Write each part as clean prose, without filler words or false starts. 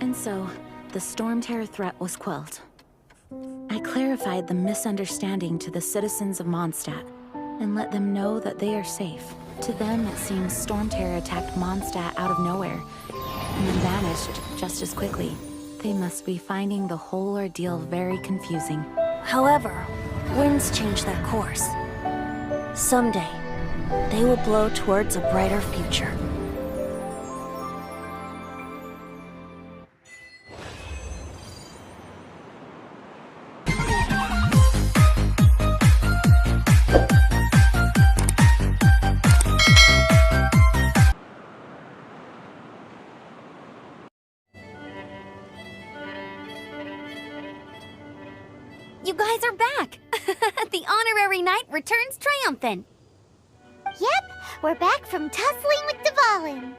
And so, the Storm Terror threat was quelled. I clarified the misunderstanding to the citizens of Mondstadt, and let them know that they are safe. To them, it seems Storm Terror attacked Mondstadt out of nowhere, and then vanished just as quickly. They must be finding the whole ordeal very confusing. However, winds change their course. Someday, they will blow towards a brighter future. You guys are back! The honorary knight returns triumphant! Yep, we're back from tussling with Dvalin.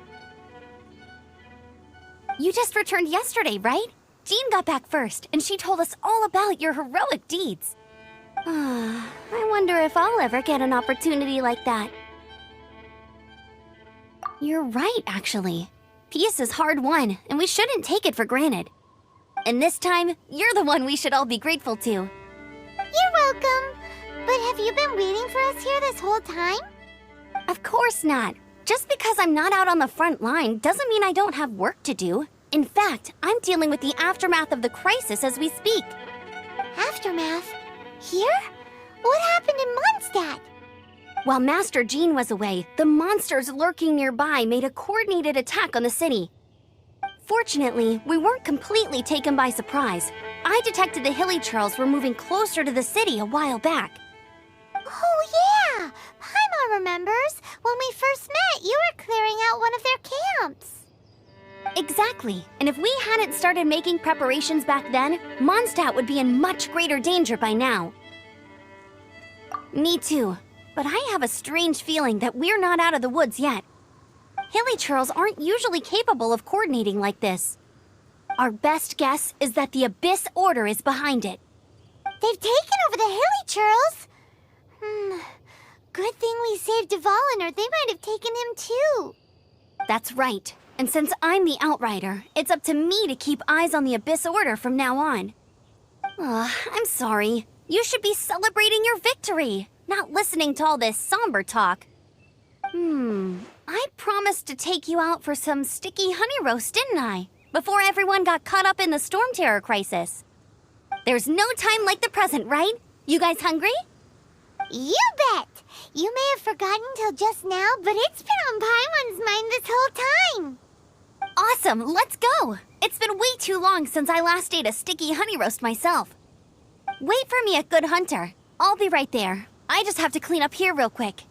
You just returned yesterday, right? Jean got back first, and she told us all about your heroic deeds. I wonder if I'll ever get an opportunity like that. You're right, actually. Peace is hard won, and we shouldn't take it for granted. And this time, you're the one we should all be grateful to. You're welcome. But have you been waiting for us here this whole time? Of course not. Just because I'm not out on the front line doesn't mean I don't have work to do. In fact, I'm dealing with the aftermath of the crisis as we speak. Aftermath? Here? What happened in Mondstadt? While Master Jean was away, the monsters lurking nearby made a coordinated attack on the city. Fortunately, we weren't completely taken by surprise. I detected the Hilly Churls were moving closer to the city a while back. Oh yeah! Paimon remembers. When we first met, you were clearing out one of their camps. Exactly. And if we hadn't started making preparations back then, Mondstadt would be in much greater danger by now. Me too. But I have a strange feeling that we're not out of the woods yet. Hilly Churls aren't usually capable of coordinating like this. Our best guess is that the Abyss Order is behind it. They've taken over the Hilly Churls? Good thing we saved Dvalin, or they might have taken him too. That's right. And since I'm the Outrider, it's up to me to keep eyes on the Abyss Order from now on. I'm sorry. You should be celebrating your victory, not listening to all this somber talk. I promised to take you out for some sticky honey roast, didn't I? Before everyone got caught up in the Storm Terror crisis. There's no time like the present, right? You guys hungry? You bet! You may have forgotten till just now, but it's been on Paimon's mind this whole time. Awesome, let's go! It's been way too long since I last ate a sticky honey roast myself. Wait for me at Good Hunter. I'll be right there. I just have to clean up here real quick.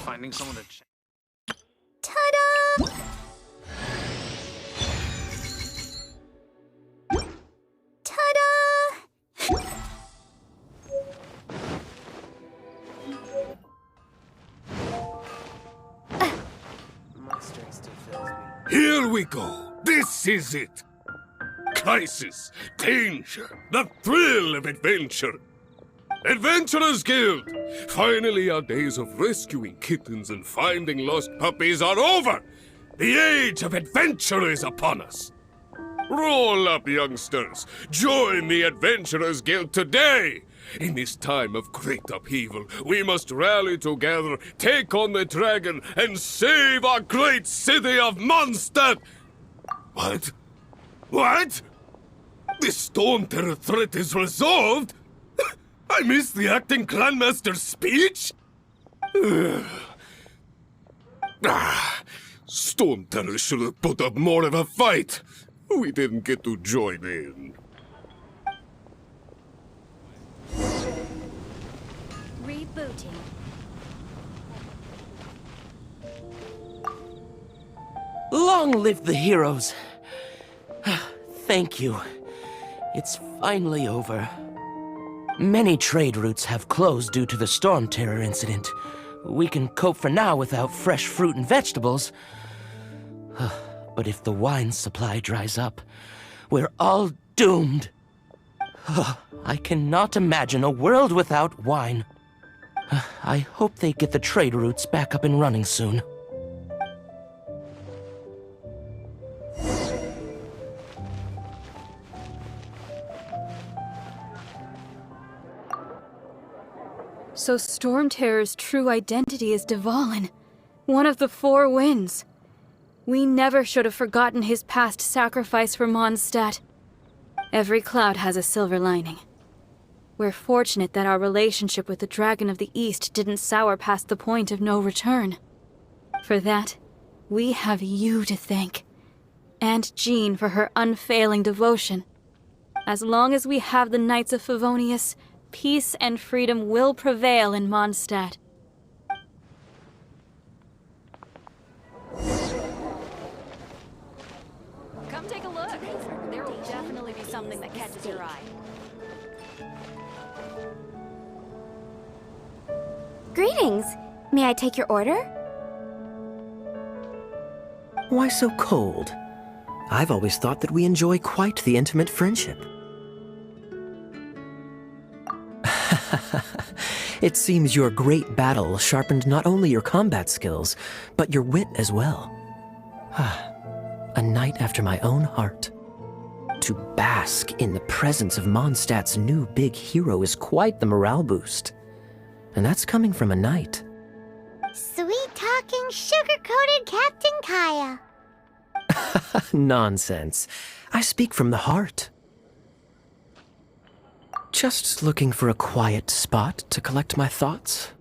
Finding someone to check. Ta-da! Ta-da! My strength still fails me. Here we go. This is it. Crisis, danger, the thrill of adventure. Adventurers Guild! Finally, our days of rescuing kittens and finding lost puppies are over! The age of adventure is upon us! Roll up, youngsters! Join the Adventurers Guild today! In this time of great upheaval, we must rally together, take on the dragon, and save our great city of Mondstadt! What? What? The Storm Terror threat is resolved? I missed the acting clanmaster's speech? Storm Terror should have put up more of a fight. We didn't get to join in. booty. Long live the heroes. Thank you. It's finally over. Many trade routes have closed due to the storm terror incident. We can cope for now without fresh fruit and vegetables. But if the wine supply dries up, we're all doomed. I cannot imagine a world without wine. I hope they get the trade routes back up and running soon. So Storm Terror's true identity is Dvalin, one of the Four Winds. We never should have forgotten his past sacrifice for Mondstadt. Every cloud has a silver lining. We're fortunate that our relationship with the Dragon of the East didn't sour past the point of no return. For that, we have you to thank. And Jean for her unfailing devotion. As long as we have the Knights of Favonius, peace and freedom will prevail in Mondstadt. Come take a look. There will definitely be something that catches your eye. Greetings. May I take your order? Why so cold? I've always thought that we enjoy quite the intimate friendship. It seems your great battle sharpened not only your combat skills, but your wit as well. A knight after my own heart. To bask in the presence of Mondstadt's new big hero is quite the morale boost. And that's coming from a knight. Sweet-talking, sugar-coated Captain Kaya. Nonsense. I speak from the heart. Just looking for a quiet spot to collect my thoughts.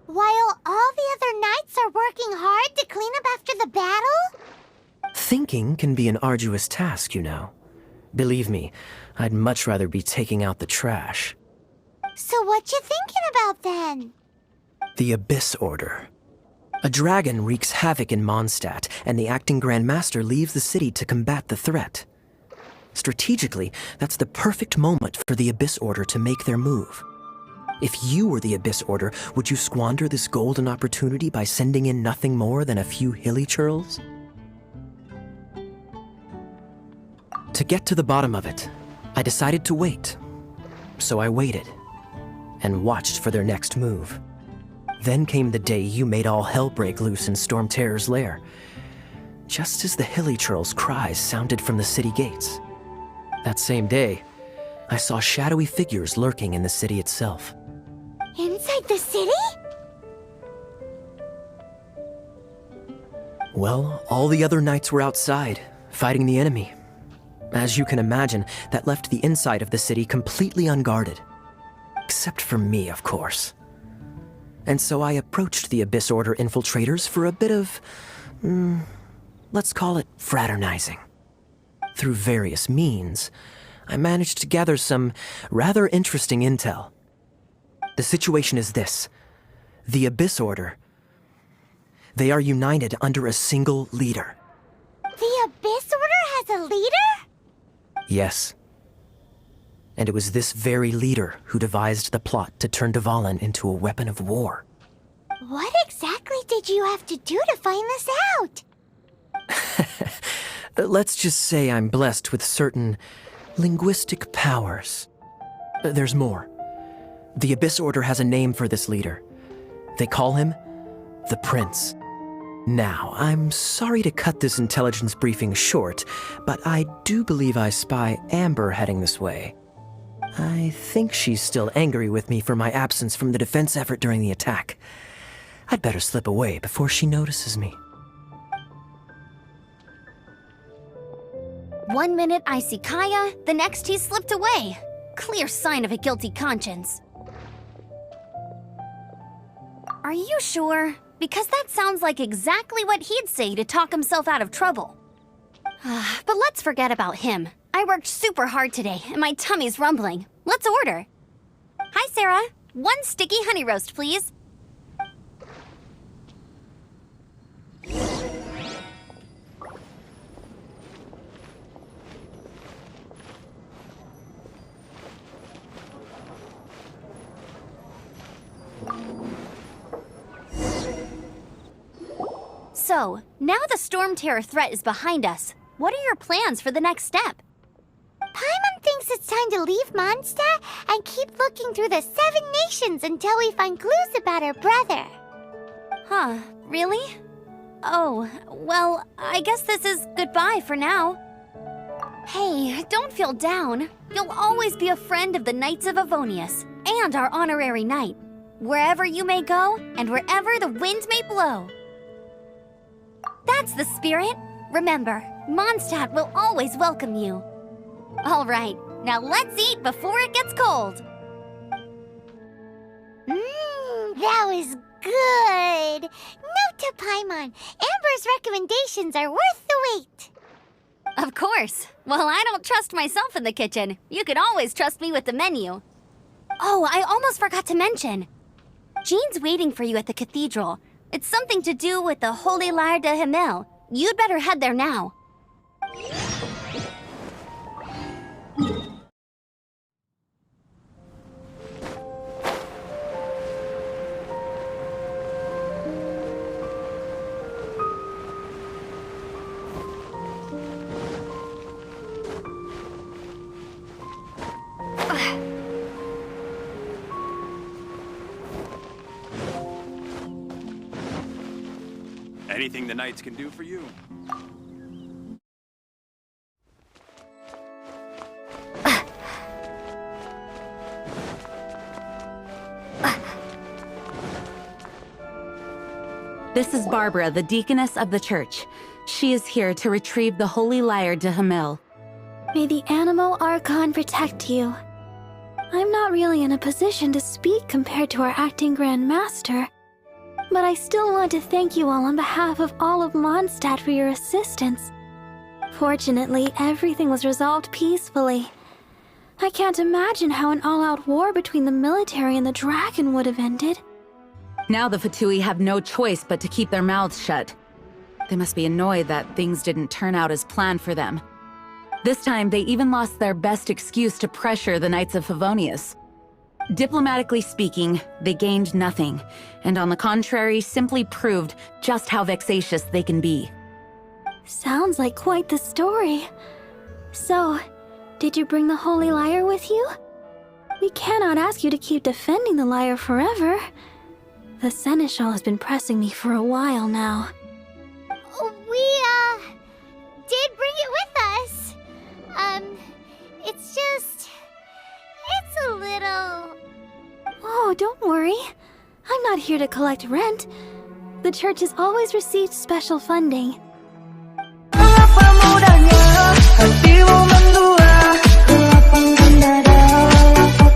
While all the other knights are working hard to clean up after the battle? Thinking can be an arduous task, you know. Believe me, I'd much rather be taking out the trash. So what you thinking about then? The Abyss Order. A dragon wreaks havoc in Mondstadt, and the acting Grand Master leaves the city to combat the threat. Strategically, that's the perfect moment for the Abyss Order to make their move. If you were the Abyss Order, would you squander this golden opportunity by sending in nothing more than a few hilly churls? To get to the bottom of it, I decided to wait. So I waited, and watched for their next move. Then came the day you made all hell break loose in Storm Terror's lair, just as the hilly churls' cries sounded from the city gates. That same day, I saw shadowy figures lurking in the city itself. Inside the city? Well, all the other knights were outside, fighting the enemy. As you can imagine, that left the inside of the city completely unguarded. Except for me, of course. And so I approached the Abyss Order infiltrators for a bit of, let's call it fraternizing. Through various means, I managed to gather some rather interesting intel. The situation is this. The Abyss Order, they are united under a single leader. The Abyss Order has a leader? Yes. And it was this very leader who devised the plot to turn Dvalin into a weapon of war. What exactly did you have to do to find this out? Let's just say I'm blessed with certain linguistic powers. There's more. The Abyss Order has a name for this leader. They call him the Prince. Now, I'm sorry to cut this intelligence briefing short, but I do believe I spy Amber heading this way. I think she's still angry with me for my absence from the defense effort during the attack. I'd better slip away before she notices me. 1 minute I see Kaya, the next he slipped away. Clear sign of a guilty conscience. Are you sure? Because that sounds like exactly what he'd say to talk himself out of trouble. But let's forget about him. I worked super hard today, and my tummy's rumbling. Let's order. Hi, Sarah. 1 sticky honey roast, please. So, now the Storm Terror threat is behind us. What are your plans for the next step? Paimon thinks it's time to leave Mondstadt and keep looking through the 7 nations until we find clues about her brother. Huh, really? Oh, well, I guess this is goodbye for now. Hey, don't feel down. You'll always be a friend of the Knights of Avonius, and our honorary knight. Wherever you may go, and wherever the wind may blow. That's the spirit. Remember, Mondstadt will always welcome you. All right, now let's eat before it gets cold. That was good. Note to Paimon, Amber's recommendations are worth the wait. Of course. Well, I don't trust myself in the kitchen. You can always trust me with the menu. Oh, I almost forgot to mention. Jean's waiting for you at the cathedral. It's something to do with the Holy Lyre de Himmel. You'd better head there now. Anything the Knights can do for you? This is Barbara, the deaconess of the church. She is here to retrieve the Holy Lyre de Himmel. May the Animal Archon protect you. I'm not really in a position to speak compared to our acting Grand Master, but I still want to thank you all on behalf of all of Mondstadt for your assistance. Fortunately, everything was resolved peacefully. I can't imagine how an all-out war between the military and the dragon would have ended. Now the Fatui have no choice but to keep their mouths shut. They must be annoyed that things didn't turn out as planned for them. This time, they even lost their best excuse to pressure the Knights of Favonius. Diplomatically speaking, they gained nothing, and on the contrary, simply proved just how vexatious they can be. Sounds like quite the story. So, did you bring the Holy Lyre with you? We cannot ask you to keep defending the lyre forever. The Seneschal has been pressing me for a while now. We, did bring it with us. It's a little... Oh, don't worry. I'm not here to collect rent. The church has always received special funding.